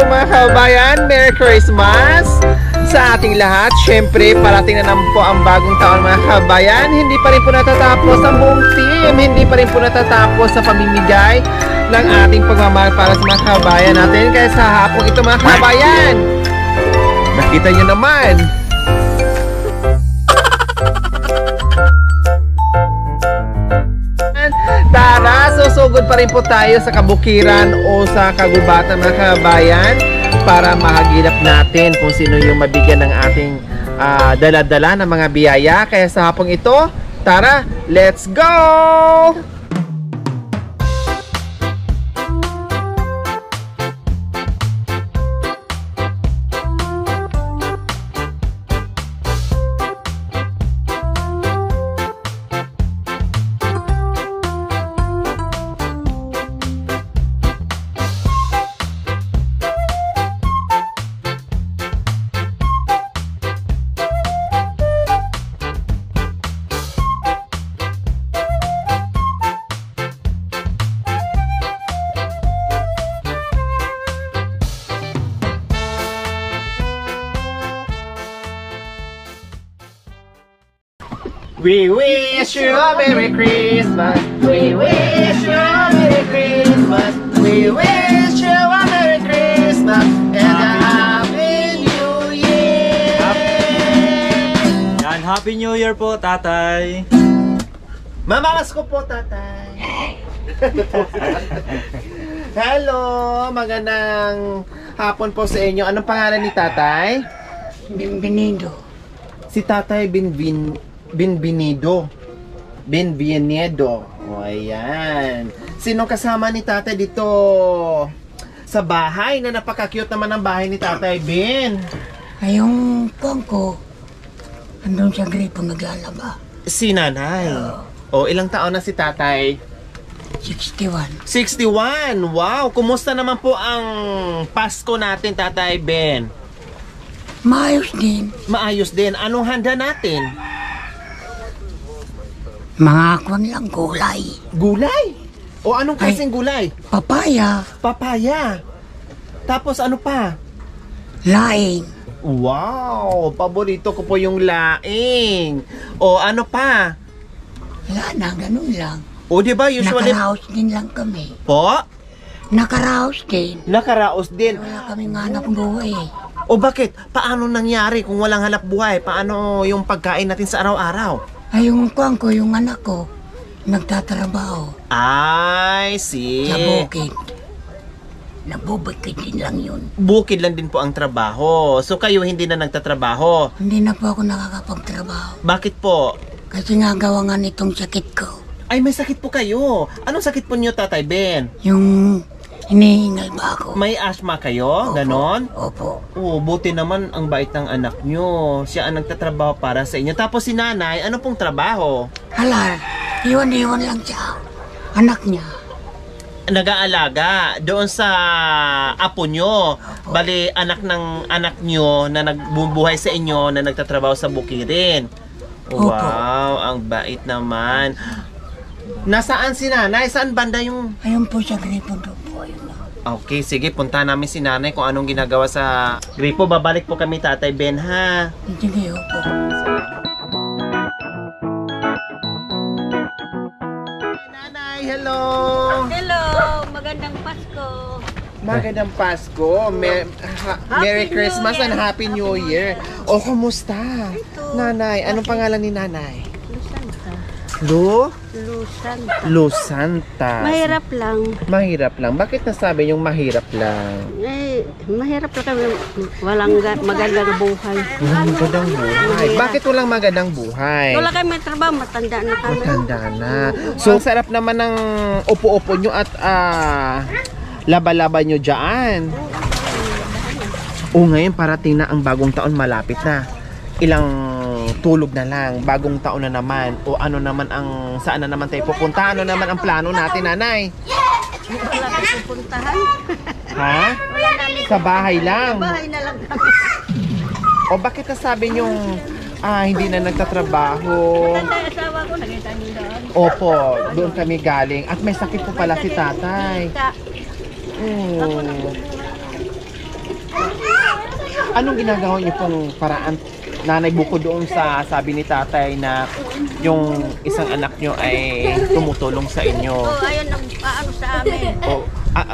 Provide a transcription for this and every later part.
po mga kababayan, Merry Christmas sa ating lahat. Syempre, parating na naman po ang bagong taon mga kababayan. Hindi pa rin po natatapos ang buong team. Hindi pa rin po natatapos sa pamimigay ng ating pagmamahal para sa mga kababayan natin. Kaya sa hapong ito mga kababayan, nakita nyo naman, tara, susugod pa rin po tayo sa kabukiran o sa kagubatan mga kababayan para mahagilap natin kung sino yung mabigyan ng ating dala-dala ng mga biyaya. Kaya sa hapong ito, tara, let's go! We wish you a Merry Christmas. We wish you a Merry Christmas. We wish you a Merry Christmas and a Happy New Year. Yan, Happy New Year po, tatay. Mamalas ko po, tatay. Hello, magandang hapon po sa inyo. Anong pangalan ni tatay? Bienvenido. Si tatay Bienvenido. O, ayan. Sino kasama ni tatay dito sa bahay na napaka-cute naman ang bahay ni tatay Ben? Ay, yung puwang ko, andun sa gripo naglalaba. Si nanay. O, ilang taon na si tatay? 61. 61. Wow, kumusta naman po ang Pasko natin, tatay Ben? Maayos din. Maayos din. Anong handa natin? Mga kwan lang, gulay. Gulay? O anong klaseng gulay? Papaya. Papaya. Tapos ano pa? Laing. Wow! Paborito ko po yung laing. O ano pa? Wala na, ganun lang. O diba usually... Nakaraos din lang kami. Po? Nakaraos din. Nakaraos din. Wala kaming hanap buhay. O bakit? Paano nangyari kung walang hanap buhay? Paano yung pagkain natin sa araw-araw? Ay, yung kwan ko, yung anak ko, nagtatrabaho. I see. Sa bukid. Nabubukid din lang yun. Bukid lang din po ang trabaho. So kayo hindi na nagtatrabaho? Hindi na po ako nakakapagtrabaho. Bakit po? Kasi nga gawa nga nitong sakit ko. Ay, may sakit po kayo. Anong sakit po niyo, Tatay Ben? Yung hinihingal ba ako? May asthma kayo? Opo. Ganon? Opo. Oh, buti naman ang bait ng anak nyo. Siya ang nagtatrabaho para sa inyo. Tapos si nanay, ano pong trabaho? Hala, iwan-iwan lang siya. Anak niya. Nag-aalaga doon sa apo nyo. Bali, anak ng anak nyo na nagbubuhay sa inyo na nagtatrabaho sa bukirin. Opo. Wow, ang bait naman. Nasaan si nanay? Saan banda yung... Ayun po sa gripo doon po. Ayun na. Okay, sige, punta namin si nanay kung anong ginagawa sa gripo. Babalik po kami, Tatay Ben, ha? Sige, opo. Nanay, hello! Hello! Magandang Pasko! Magandang Pasko. Merry Christmas and Happy New Year. O, kumusta? Nanay, anong pangalan ni nanay? Lusanta. Lusanta. Mahirap lang. Mahirap lang. Bakit nasabi yung mahirap lang? Eh, mahirap lang kami. Walang magandang buhay. Walang magandang buhay. Bakit walang magandang buhay? Wala kami trabaho, matanda na kami. Matanda na. So, sarap naman ng upo-upo nyo at laba-laba nyo dyan. O, ngayon parating na ang bagong taon, malapit na. Ilang tulog na lang, bagong taon na naman. O ano naman ang, saan na naman tayo pupunta? Ano naman ang plano natin, nanay? Wala kami pupuntahan. Ha? Wala kami. Sa bahay lang. Bahay na lang kami. O bakit nasabi nyong hindi na nagtatrabaho? Matanda yung asawa ko, nakita niyo doon. Opo, doon kami galing. At may sakit po pala si tatay. Ako na Oh. po. Anong ginagawa niyo pong paraan, nanay, bukod doon sa sabi ni tatay na yung isang anak niyo ay tumutulong sa inyo? Ayun ang paano sa amin. O,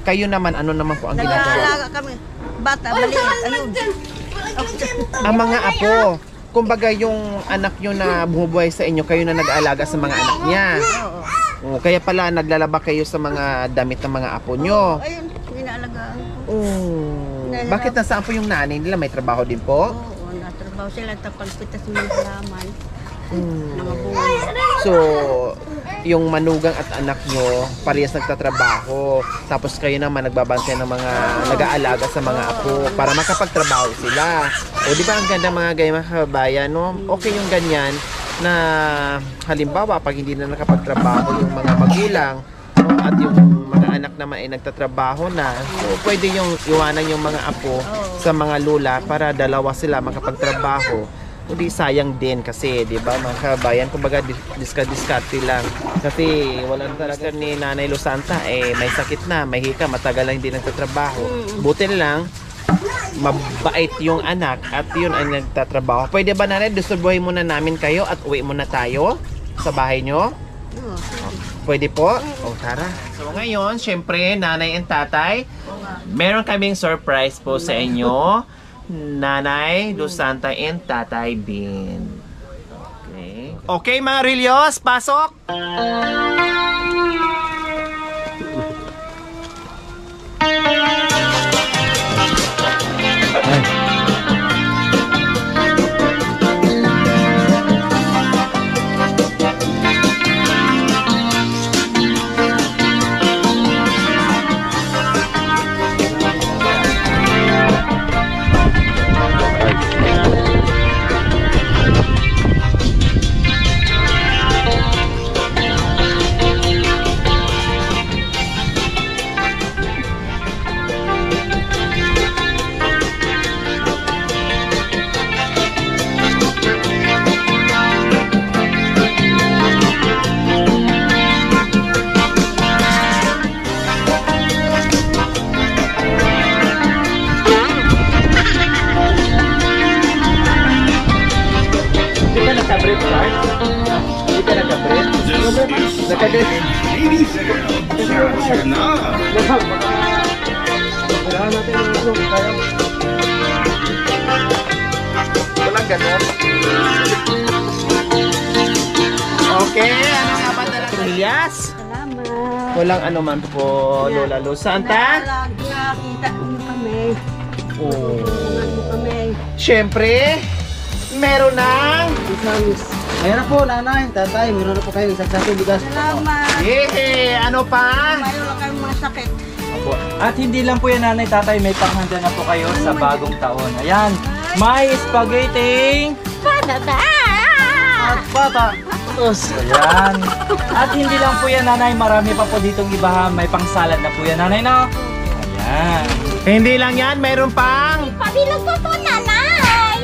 kayo naman, ano naman po ang ginagawa? Nag-aalaga kami. Bata, maliit. Ayun. Ang mga apo, kumbaga yung anak niyo na bumubuhay sa inyo, kayo na nag-aalaga sa mga anak niya. O, kaya pala naglalaba kayo sa mga damit ng mga apo niyo. Ayun, inaalagaan ko. Bakit nasaan po yung nanay nila? May trabaho din po? Oo, natrabaho sila tapagpitas ng halaman. Mga bunga. So, yung manugang at anak nyo, parehas nagtatrabaho. Tapos kayo naman nagbabantay ng mga nag-aalaga sa mga apo para makapagtrabaho sila. O di ba ang ganda mga mga kababayan, no? Okay yung ganyan na halimbawa pag hindi na nakapagtrabaho yung mga magulang, no? At yung mga anak naman ay nagtatrabaho na, so pwede yung iwanan yung mga apo sa mga lola para dalawa sila makapagtrabaho. Hindi sayang din kasi, di ba mga kabayan, kumbaga diskarte lang. Kasi wala talaga ni Nanay Losanta, may sakit na, may hika, matagal lang hindi nagtatrabaho. Buti lang, mabait yung anak at yun ay nagtatrabaho. Pwede ba, Nanay, distribuhin muna namin kayo at uwi muna tayo sa bahay nyo? Pwede po? O, tara. So ngayon, syempre, Nanay and Tatay, meron kaming surprise po sa inyo. Nanay Losanta and Tatay Bin. Okay. Okay mga Rilyos, pasok! Walang ganon. Okay, ano nga ba talaga? Yes? Salamat. Walang ano man po, Lola Losanta. Nakita mo kami. Oh. Tulungan mo kami. Siyempre, meron ng Ayan na po, nanay, tatay, meron na po kayo isang sakong bigas. Salamat. yehey! Ano pa? Mayroon lang kayong mga sakit. At hindi lang po yan, Nanay, Tatay, may panghanda na po kayo sa bagong taon. Ayan, may spaghetti At pata. Ayan. At hindi lang po yan, Nanay, marami pa po ditong iba ha. May pangsalad na po yan, Nanay, no? Ayan. Hindi lang yan, meron pang... Pabilog ko po, nanay.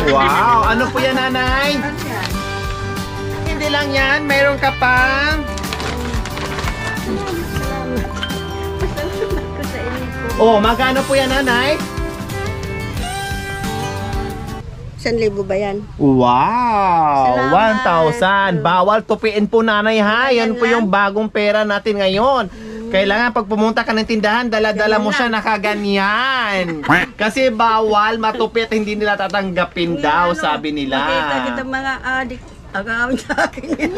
Wow! Ano po yan, Nanay? Hindi lang yan, meron ka pang... Oh, magkano po yan, Nanay? 1,000 ba yan? Wow! Salamat. 1,000. Bawal tupiin po, Nanay, ha? Yan po yung bagong pera natin ngayon. Kailangan pag pumunta ka ng tindahan, dala-dala mo siya nakaganyan. Kasi bawal matupit, hindi nila tatanggapin daw, sabi nila. Makita kita mga adik. Agawin sa akin yan.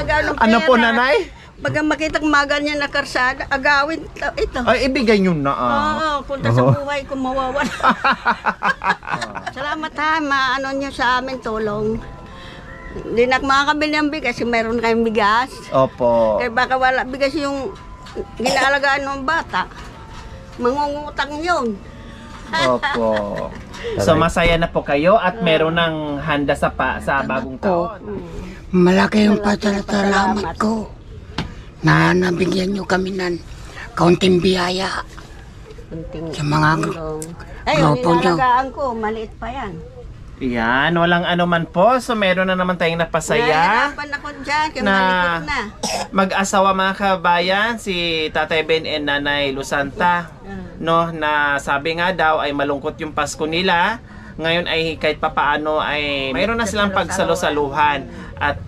Agawin ng Ano po, pera. Nanay? Pag makita kong mga ganyan na karsada, agawin ito. Ay, ibigay nyo na. Oo, punta sa buhay ko mawawala. Salamat ha, maano nyo sa amin tulong. Hindi na makakabili ng bigas kasi mayroon kayong bigas. Opo. Kaya baka wala bigas yung ginalagaan ng bata. Mangungutang yun. Opo. So masaya na po kayo at meron ng handa sa bagong taon. Malaki yung pasalamat ko na nabigyan nyo kami ng kaunting biyaya sa mga Ayun, grupo nyo. inalagaan ko, maliit pa yan. Yan, walang ano man po. So meron na naman tayong napasaya. Nahihirapan ako dyan, kaya Na malikot na. mag-asawa mga kabayan, si Tatay Ben and Nanay Losanta. no, na sabi nga daw ay malungkot yung Pasko nila. Ngayon ay kahit papaano ay mayroon na silang pagsalo-saluhan at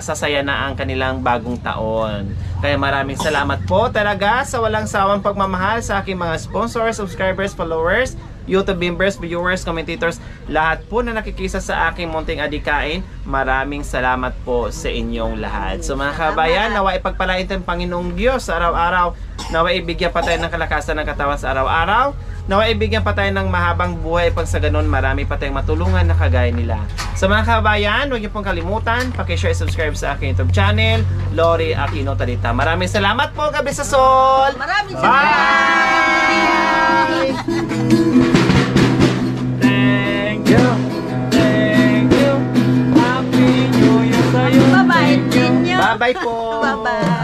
sasaya na ang kanilang bagong taon. Kaya maraming salamat po talaga sa walang sawang pagmamahal sa aking mga sponsors, subscribers, followers, YouTube members, viewers, commentators, lahat po na nakikisa sa aking munting adikain. Maraming salamat po sa inyong lahat. So mga kabayan, nawa ipagpalain tayo ng Panginoong Diyos sa araw-araw. Nawa ibigyan pa tayo ng kalakasan ng katawan sa araw-araw. Nawa ibigyan pa tayo ng mahabang buhay pag sa ganun marami pa tayong matulungan na kagaya nila. Sa mga kabayan, huwag niyo pong kalimutan, paki-share, subscribe sa aking YouTube channel, Lori Aquino Talita. Maraming salamat po, Gabi sa Sol! Maraming Bye! Thank you! Thank you! Happy New Year sa'yo! Bye-bye, Jinyo. Bye-bye po! Bye-bye.